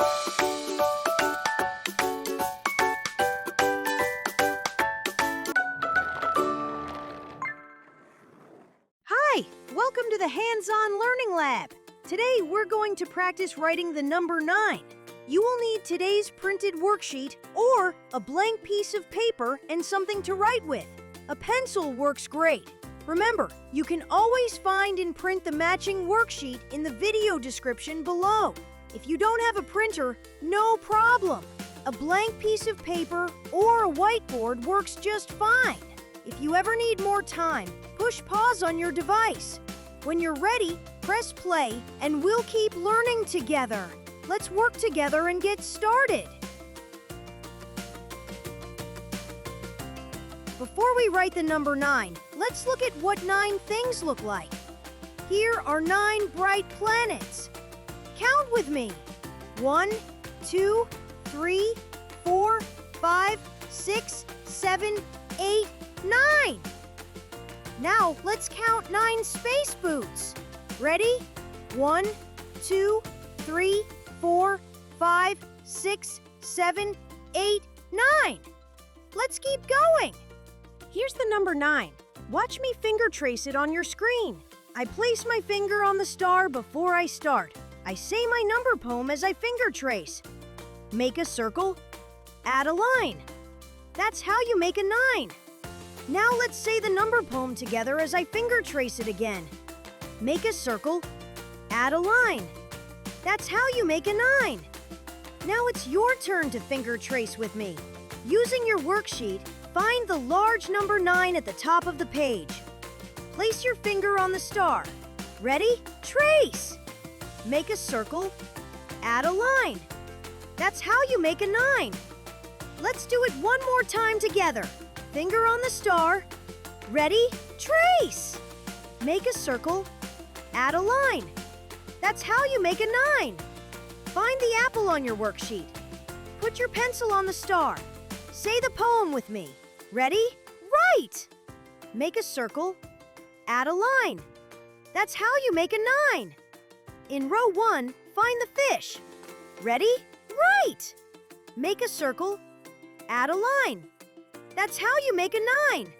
Hi, welcome to the Hands-On Learning Lab. Today we're going to practice writing the number 9. You will need today's printed worksheet or a blank piece of paper and something to write with. A pencil works great. Remember, you can always find and print the matching worksheet in the video description below. If you don't have a printer, no problem. A blank piece of paper or a whiteboard works just fine. If you ever need more time, push pause on your device. When you're ready, press play and we'll keep learning together. Let's work together and get started. Before we write the number 9, let's look at what 9 things look like. Here are 9 bright planets. Count with me. 1, 2, 3, 4, 5, 6, 7, 8, 9. Now let's count 9 space boots. Ready? 1, 2, 3, 4, 5, 6, 7, 8, 9. Let's keep going. Here's the number 9. Watch me finger trace it on your screen. I place my finger on the star before I start. I say my number poem as I finger trace. Make a circle, add a line. That's how you make a 9. Now let's say the number poem together as I finger trace it again. Make a circle, add a line. That's how you make a 9. Now it's your turn to finger trace with me. Using your worksheet, find the large number 9 at the top of the page. Place your finger on the star. Ready? Trace! Make a circle, add a line. That's how you make a 9. Let's do it one more time together. Finger on the star. Ready? Trace! Make a circle, add a line. That's how you make a 9. Find the apple on your worksheet. Put your pencil on the star. Say the poem with me. Ready? Write! Make a circle, add a line. That's how you make a 9. In row 1, find the fish. Ready? Write! Make a circle, add a line. That's how you make a 9.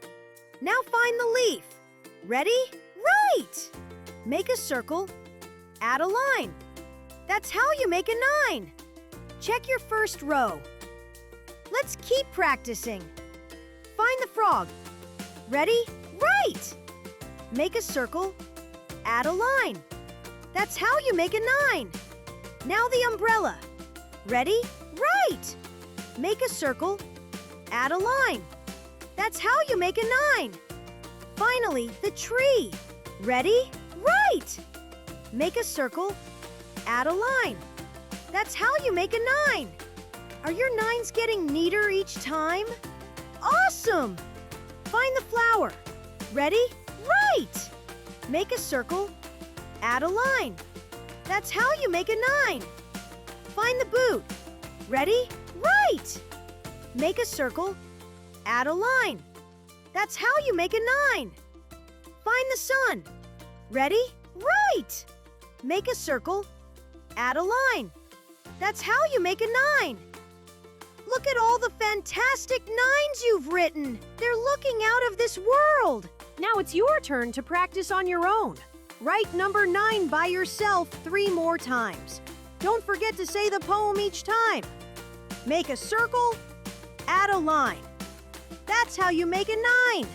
Now find the leaf. Ready? Write! Make a circle, add a line. That's how you make a 9. Check your first row. Let's keep practicing. Find the frog. Ready? Write! Make a circle, add a line. That's how you make a 9. Now the umbrella. Ready? Write! Make a circle, add a line. That's how you make a 9. Finally, the tree. Ready? Write! Make a circle, add a line. That's how you make a 9. Are your 9s getting neater each time? Awesome! Find the flower. Ready? Write! Make a circle, add a line. That's how you make a 9. Find the boot. Ready? Write! Make a circle, add a line. That's how you make a 9. Find the sun. Ready? Write! Make a circle, add a line. That's how you make a 9. Look at all the fantastic 9s you've written. They're looking out of this world. Now it's your turn to practice on your own. Write number 9 by yourself 3 more times. Don't forget to say the poem each time. Make a circle, add a line. That's how you make a 9.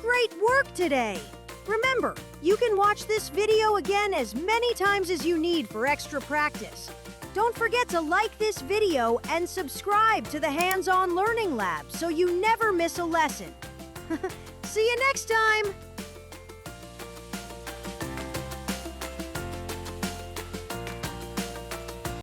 Great work today! Remember, you can watch this video again as many times as you need for extra practice. Don't forget to like this video and subscribe to the Hands-On Learning Lab so you never miss a lesson. See you next time!